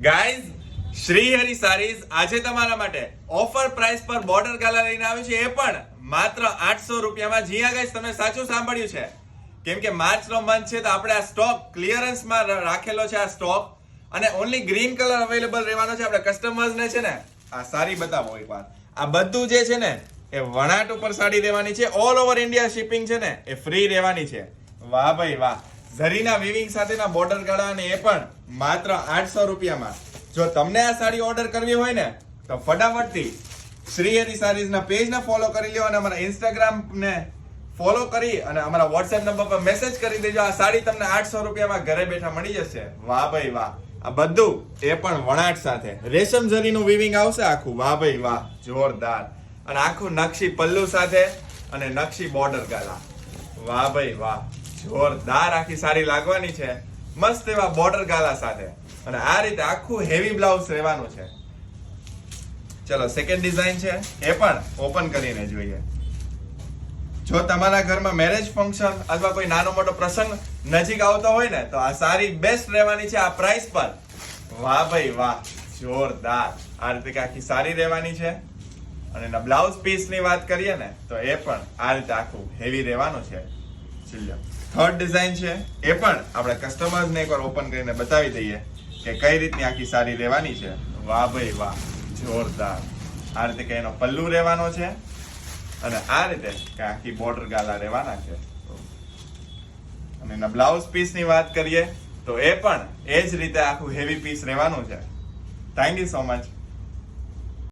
Guys, Shri Hari saris આજે તમારા માટે ઓફર પ્રાઇસ પર બોર્ડર ગાલા લઈને આવ્યું છે, એ પણ માત્ર 800 રૂપિયામાં. જી હા ગાઈઝ, તમે સાચું સાંભળ્યું છે. કેમ કે માર્ચનો મંથ છે તો આપણે આ સ્ટોક ક્લિયરન્સમાં રાખેલો છે. આ સ્ટોક અને ઓનલી ગ્રીન કલર અવેલેબલ રહેવાનો છે. આપણે કસ્ટમર્સને છે ને આ સાડી બતાવો એકવાર. આ બધું જે છે ને એ વણાટ ઉપર સાડી રહેવાની છે. ઓલ ઓવર ઇન્ડિયા શિપિંગ છે ને એ ફ્રી રહેવાની છે. વાહ ભાઈ વાહ. ઝરીના વિવિંગ સાથેના બોર્ડર ગાળા અને એ પણ માત્ર 800 રૂપિયામાં. જો તમને આ સાડી ઓર્ડર કરવી હોય ને તો ફટાફટથી શ્રી હરિ સારીઝના પેજને ફોલો કરી લ્યો અને અમારા ઇન્સ્ટાગ્રામ ને ફોલો કરી અને અમારા વોટ્સએપ નંબર પર મેસેજ કરી દેજો. આ સાડી તમને 800 રૂપિયામાં ઘરે બેઠા મળી જશે. વાહ ભાઈ વાહ. આ બધું એ પણ વણાટ સાથે રેશમ ઝરીનું વિવિંગ આવશે આખું. વાહ ભાઈ વાહ, જોરદાર. અને આખું નકશી પલ્લુ સાથે અને નકશી બોર્ડર ગાલા. વાહ ભાઈ વાહ, જોરદાર આખી સાડી લાગવાની છે મસ્ત એવા બોર્ડર ગાલા સાથે. અને આ રીતે આખું હેવી બ્લાઉઝ રહેવાનું છે. ચલો સેકન્ડ ડિઝાઇન છે, એ પણ ઓપન કરીને જોઈએ. જો તમારા ઘરમાં મેરેજ ફંક્શન અથવા કોઈ નાનો મોટો પ્રસંગ નજીક આવતો હોય ને તો આ સાડી બેસ્ટ રહેવાની છે આ પ્રાઇસ પર. વાહ ભાઈ વાહ, જોરદાર. આ રીતે આખી સાડી રહેવાની છે. અને એના બ્લાઉઝ પીસ ની વાત કરીએ ને તો એ પણ આ રીતે આખું હેવી રહેવાનું છે. થર્ડ ડિઝાઇન છે, એ પણ આપણે કસ્ટમર્સને એકવાર ઓપન કરીને બતાવી દઈએ કે કઈ રીતની આખી સાડી રહેવાની છે. વાહ ભાઈ વાહ, જોરદાર. આ રીતે કે એનો પલ્લુ રહેવાનો છે અને આ રીતે કે આખી બોર્ડર ગાલા રહેવાના છે. અને એના બ્લાઉઝ પીસ ની વાત કરીએ તો એ પણ એ જ રીતે આખું હેવી પીસ રહેવાનું છે. Thank you so much.